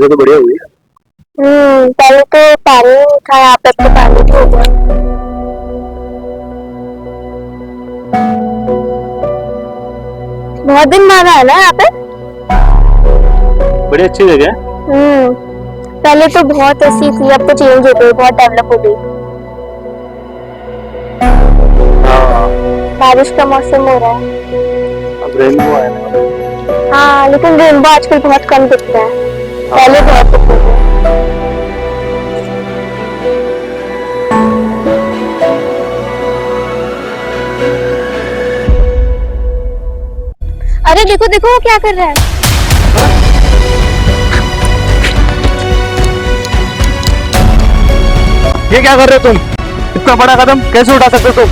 जगह तो बढ़िया हुई है। पहले तो पानी नहीं था यहाँ पे, तो पानी भी हो गया। बहुत दिन बाद आया ना यहाँ पे। बड़ी अच्छी जगह है। पहले तो बहुत ऐसी थी, अब तो चेंज हो गई, बहुत डेवलप हो गई। हाँ, बारिश का मौसम हो रहा है। अब रेनबो आया ना। हाँ, लेकिन रेनबो आजकल बहुत कम दिखता है, पहले बहुत दिखते थे। अरे देखो देखो वो क्या कर रहा है। ये क्या कर रहे हो तुम? इतना बड़ा कदम कैसे उठा सकते हो तुम?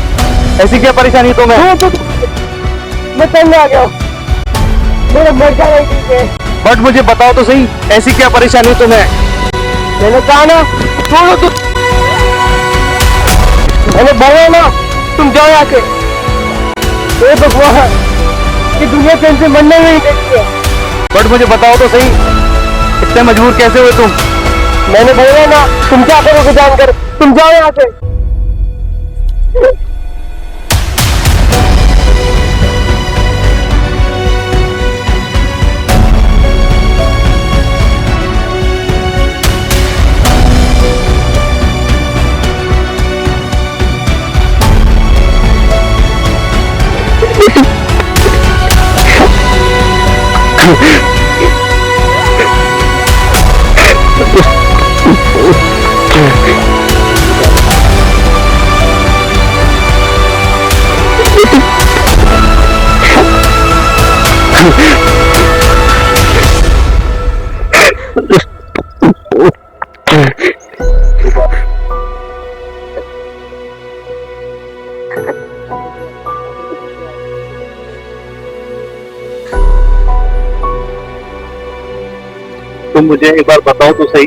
ऐसी क्या परेशानी तुम्हें? मैं तंग आ गया, मेरा मर्जा नहीं है। बट मुझे बताओ तो सही, ऐसी क्या परेशानी तुम्हें? मैंने कहा ना छोड़ो तुम, मैंने बोला ना तुम जाओ यहाँ से। ये भगवान, ये दुनिया से इनसे मरने में ही देती है। बट मुझे बताओ तो सही, इतने मजबूर कैसे हुए तुम? मैंने बोला ना तुम क्या करोगे जानकर, तुम जाओ यहाँ से। तुम मुझे एक बार बताओ तो सही।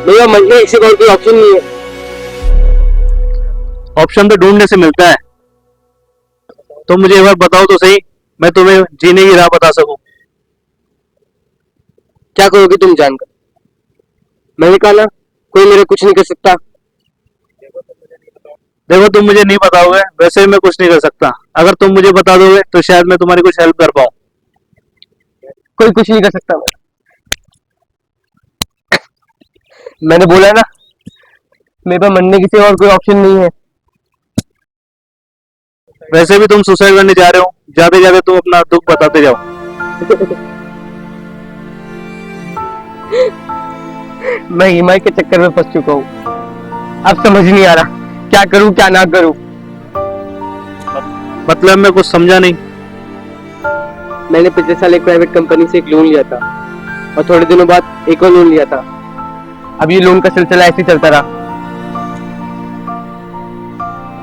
भैया मरने किसी को कोई ऑप्शन नहीं है। ऑप्शन तो ढूंढने से मिलता है। तुम मुझे एक बार बताओ तो सही, मैं तुम्हें जीने की राह बता सकूं। क्या करोगे तुम जानकर? मैंने कहा ना कोई मेरे कुछ नहीं कर सकता। देखो तुम मुझे नहीं बताओगे, वैसे भी मैं कुछ नहीं कर सकता। अगर तुम मुझे बता दोगे तो शायद मैं तुम्हारी कुछ हेल्प कर पाऊं। कोई कुछ नहीं कर सकता। मैंने बोला ना मेरे पास मरने की सिवा और कोई ऑप्शन नहीं है। वैसे भी तुम सुसाइड करने जा रहे हो, जाते जाते तुम अपना दुख बताते जाओ। मैं ईमाई के चक्कर में फंस चुका हूँ, अब समझ नहीं आ रहा क्या करूँ क्या ना करूँ। मतलब मैं कुछ समझा नहीं। मैंने पिछले साल एक प्राइवेट कंपनी से एक लोन लिया था और थोड़े दिनों बाद एक और लोन लिया था। अब ये लोन का सिलसिला ऐसे चलता रहा,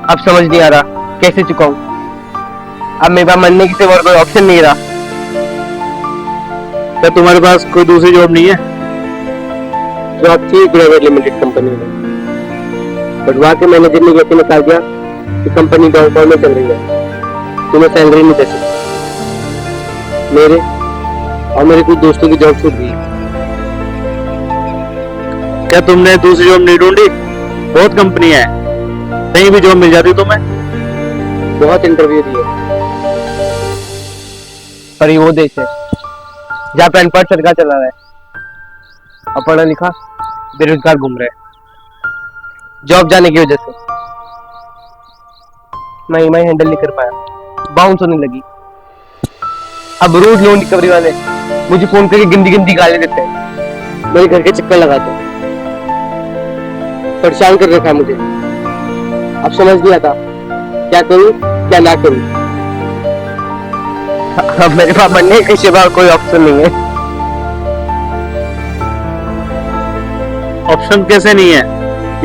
अब समझ नहीं आ रहा कैसे चुकाऊं। अब मेरे पास मरने की सिवा और कोई ऑप्शन नहीं रहा। क्या तुम्हारे पास कोई दूसरी जॉब नहीं है? जॉब थी प्राइवेट लिमिटेड कंपनी में, बट वहां के मैनेजर ने यकीन निकाल दिया कि कंपनी डाउनफॉल में चल रही है, तुम्हें सैलरी नहीं दे सकती। मेरे और मेरे कुछ दोस्तों की जॉब छूट गई। क्या तुमने दूसरी जॉब नहीं ढूंढी? बहुत कंपनी है, कहीं भी जॉब मिल जाती तुम्हें। बहुत इंटरव्यू दिए, पर ये वो देश है जहाँ पे अनपढ़ सरकार चला रहा है और पढ़ा लिखा बेरोजगार घूम रहे हैं जॉब जाने की वजह से। मैं ईएमआई हैंडल नहीं कर पाया, बाउंस होने लगी। अब रोज लोन रिकवरी वाले मुझे फोन करके गंदी गंदी गाली देते हैं, मेरे घर के चक्कर लगाते हैं, परेशान कर रखा है मुझे। अब समझ नहीं आता क्या करूं क्या ना करूं। अब मेरे पास मरने के सिवा कोई ऑप्शन नहीं है। ऑप्शन कैसे नहीं है?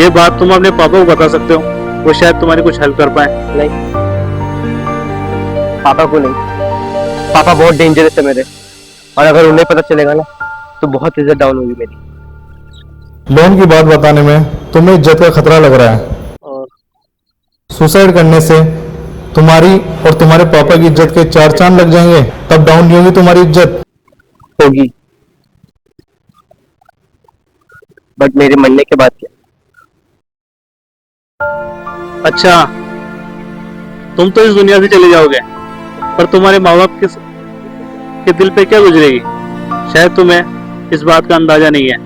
ये बात तुम अपने पापा को बता सकते हो, वो शायद तुम्हारी कुछ हेल्प कर पाए। नहीं, पापा को नहीं, पापा बहुत डेंजरस है मेरे, और अगर उन्हें पता चलेगा ना तो बहुत इज्जत डाउन होगी मेरी। लोन की बात बताने में तुम्हें इज्जत का खतरा लग रहा है, और सुसाइड करने से तुम्हारी और तुम्हारे पापा की इज्जत के चार चांद लग जाएंगे, तब डाउन नहीं होगी तुम्हारी इज्जत। होगी, बट मेरे मरने के बाद क्या? अच्छा, तुम तो इस दुनिया से चले जाओगे, पर तुम्हारे माँ बाप के दिल पे क्या गुजरेगी? शायद तुम्हें इस बात का अंदाजा नहीं है।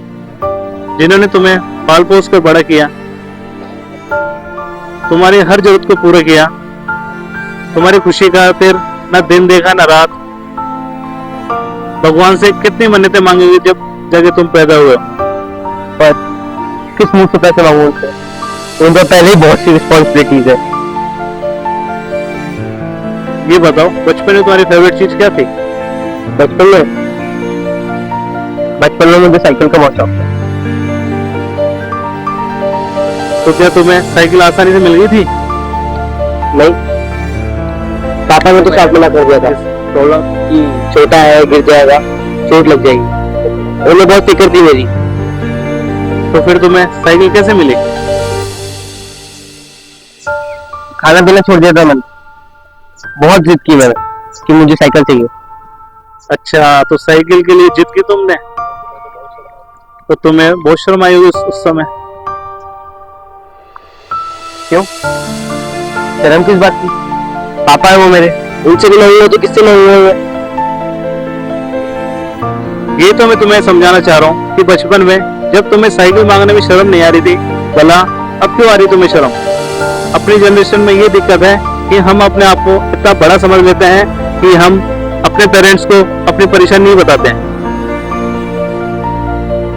जिन्होंने तुम्हें पाल पोस कर बड़ा किया, तुम्हारी हर जरूरत को पूरा किया, तुम्हारी खुशी का फिर न दिन देखा न रात, भगवान से कितनी मन्नतें मांगेगी जब जगह तुम पैदा हुए हो। पर किस मुंह से पैसे मांगू उनसे? उन पर पहले ही बहुत सी रिस्पॉन्सिबिलिटीज है। ये बताओ, बचपन में तुम्हारी फेवरेट चीज क्या थी? बचपन में मुझे साइकिल का बहुत शौक था। तो क्या तुम्हें साइकिल आसानी से मिल गई थी? नहीं, पापा ने तो साथ मना कर दिया था कि छोटा है, गिर जाएगा, चोट लग जाएगी। उन्हें बहुत फिक्र थी मेरी। तो फिर तुम्हें साइकिल कैसे मिली? खाना पीना छोड़ दिया था मैंने। बहुत जिद की मैंने कि मुझे साइकिल चाहिए। अच्छा, तो साइकिल के लिए जिद की तुमने? तो तुम्हें बहुत शर्म आई होगी उस समय। क्यों? शर्म किस बात की? पापा है वो मेरे, उनसे भी नहीं हुआ तो किससे नहीं हुआ? ये तो मैं तुम्हें समझाना चाह रहा हूँ कि बचपन में जब तुम्हें साइकिल मांगने में शर्म नहीं आ रही थी, भला अब क्यों आ रही तुम्हें शर्म? अपनी जनरेशन में ये दिक्कत है कि हम अपने आप को इतना बड़ा समझ लेते हैं कि हम अपने पेरेंट्स को अपनी परेशानी नहीं बताते हैं,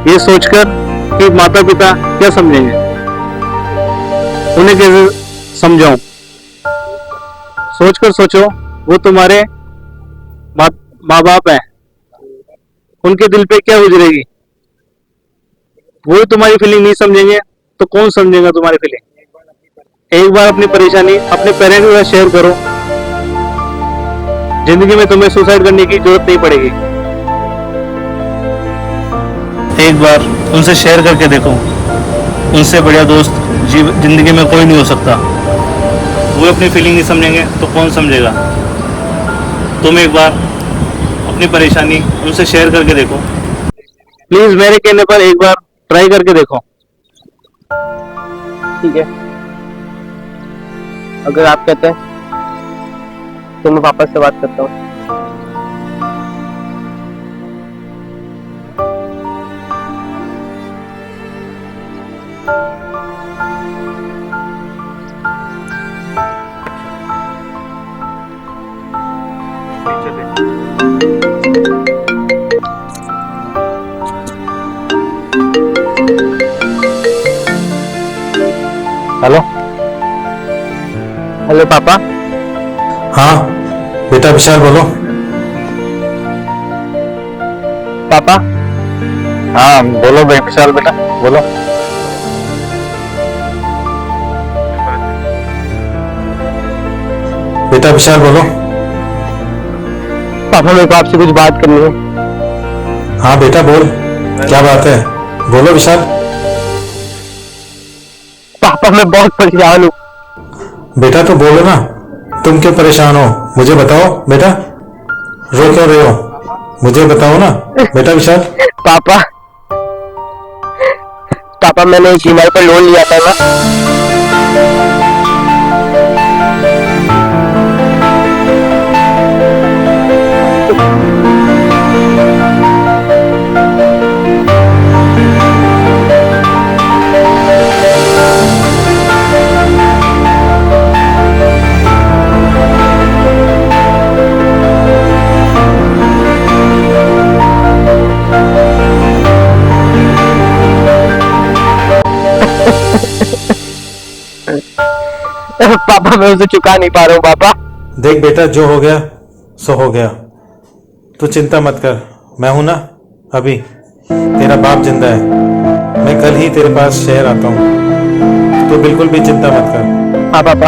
ये सोचकर कि माता पिता क्या समझेंगे, उन्हें कैसे समझाऊं। सोचकर सोचो, वो तुम्हारे माँ बाप हैं, उनके दिल पे क्या गुजरेगी? वो तुम्हारी फीलिंग नहीं समझेंगे तो कौन समझेगा तुम्हारी फीलिंग? एक बार अपनी परेशानी अपने पेरेंट्स के साथ शेयर करो, जिंदगी में तुम्हें सुसाइड करने की जरूरत नहीं पड़ेगी। एक बार उनसे शेयर करके देखो, उनसे बढ़िया दोस्त जिंदगी में कोई नहीं हो सकता। वो अपनी फीलिंग नहीं समझेंगे तो कौन समझेगा? तुम एक बार अपनी परेशानी उनसे शेयर करके देखो, प्लीज मेरे कहने पर एक बार ट्राई करके देखो। ठीक है, अगर आप कहते हैं तो मैं पापा से बात करता हूँ। हेलो हेलो पापा। हाँ बेटा विशाल बोलो। पापा, हाँ बोलो भाई विशाल बेटा, बोलो। बेटा विशाल बोलो। पापा मेरे को आपसे कुछ बात करनी है। हाँ बेटा बोल, क्या बात है? बोलो विशाल। पापा मैं बहुत परेशान हूँ। बेटा तो बोलो ना, तुम क्यों परेशान हो? मुझे बताओ बेटा, रो क्यों रहे हो? मुझे बताओ ना बेटा विशाल। पापा पापा मैंने एक ईएमआई पर लोन लिया था ना, पापा मैं उसे चुका नहीं पा रहा हूँ। पापा देख बेटा, जो हो गया सो हो गया, तू चिंता मत कर, मैं हूं ना अभी। तेरा बाप जिंदा है, मैं कल ही तेरे पास शहर आता हूँ, तो बिल्कुल भी चिंता मत कर। हाँ पापा,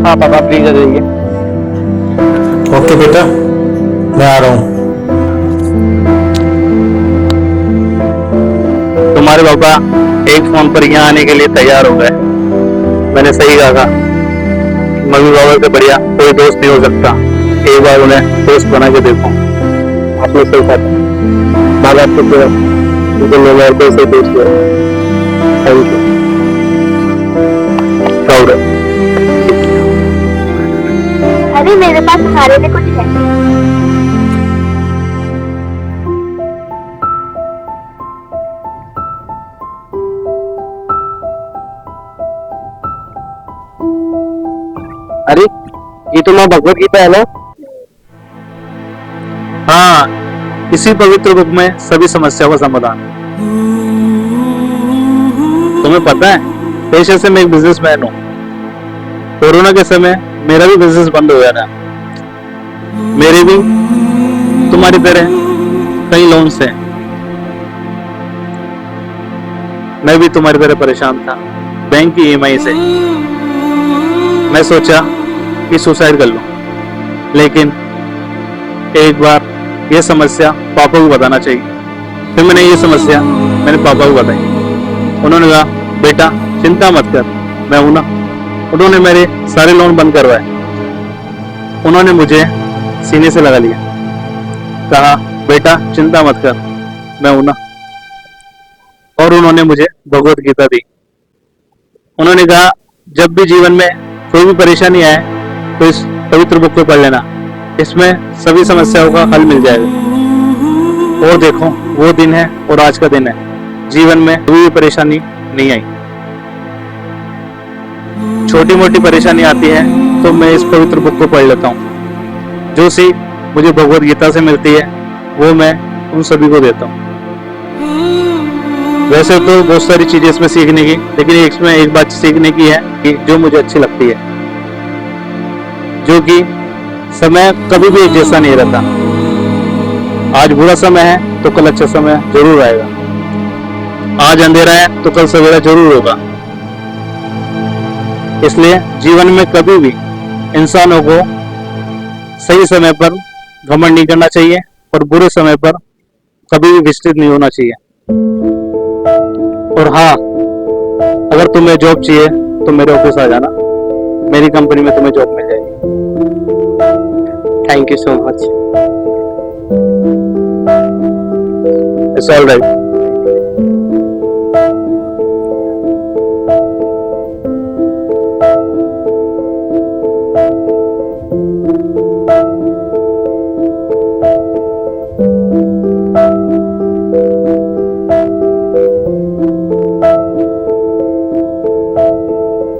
हाँ पापा प्लीज आ जाइए। ओके बेटा, मैं आ रहा हूँ। तुम्हारे पापा एक फोन पर यहाँ आने के लिए तैयार हो गए। मैंने सही कहा था, मम्मी पापा से बढ़िया कोई दोस्त नहीं हो सकता। एक बार उन्हें दोस्त बना के देखो। आपने सही कहा। माँ बाप को जिन्होंने मेरे को इसे पूछ लिया। Thank you. प्राउड है। अरे मेरे पास तुम्हारे लिए कुछ है। अरे ये तो माँ भगवत गीता है ना? हाँ, इसी पवित्र बुक में सभी समस्याओं का समाधान है। तुम्हें पता है, पेशे से मैं एक बिजनेसमैन हूँ। कोरोना के समय मेरा भी बिजनेस बंद हो गया था। मेरे भी तुम्हारी तरह कई लोन्स हैं। मैं भी तुम्हारी तरह परेशान था बैंक की ईएमआई से। मैं सोचा कि सुसाइड कर लूं, लेकिन एक बार यह समस्या पापा को बताना चाहिए। फिर मैंने ये समस्या मैंने पापा को बताई। उन्होंने कहा, बेटा चिंता मत कर, मैं हूं ना। उन्होंने मेरे सारे लोन बंद करवाए। उन्होंने मुझे सीने से लगा लिया, कहा, बेटा चिंता मत कर, मैं हूं ना। और उन्होंने मुझे भगवत गीता दी। उन्होंने कहा, जब भी जीवन में कोई भी परेशानी आए तो इस पवित्र बुक को पढ़ लेना, इसमें सभी समस्याओं का हल मिल जाएगा। और देखो, वो दिन है और आज का दिन है, जीवन में कोई भी परेशानी नहीं आई। छोटी मोटी परेशानी आती है तो मैं इस पवित्र बुक को पढ़ लेता हूँ। जो सीख मुझे भगवत गीता से मिलती है वो मैं उन सभी को देता हूँ। वैसे तो बहुत सारी चीजें इसमें सीखने की, लेकिन इसमें एक बात सीखने की है कि जो मुझे अच्छी लगती है, जो कि समय कभी भी एक जैसा नहीं रहता। आज बुरा समय है तो कल अच्छा समय जरूर आएगा। आज अंधेरा है तो कल सवेरा जरूर होगा। इसलिए जीवन में कभी भी इंसानों को सही समय पर घमंड नहीं करना चाहिए और बुरे समय पर कभी भी विचलित नहीं होना चाहिए। और हाँ, अगर तुम्हें जॉब चाहिए तो मेरे ऑफिस आ जाना, मेरी कंपनी में तुम्हें जॉब मिल जाएगी। Thank you so much. It's all right.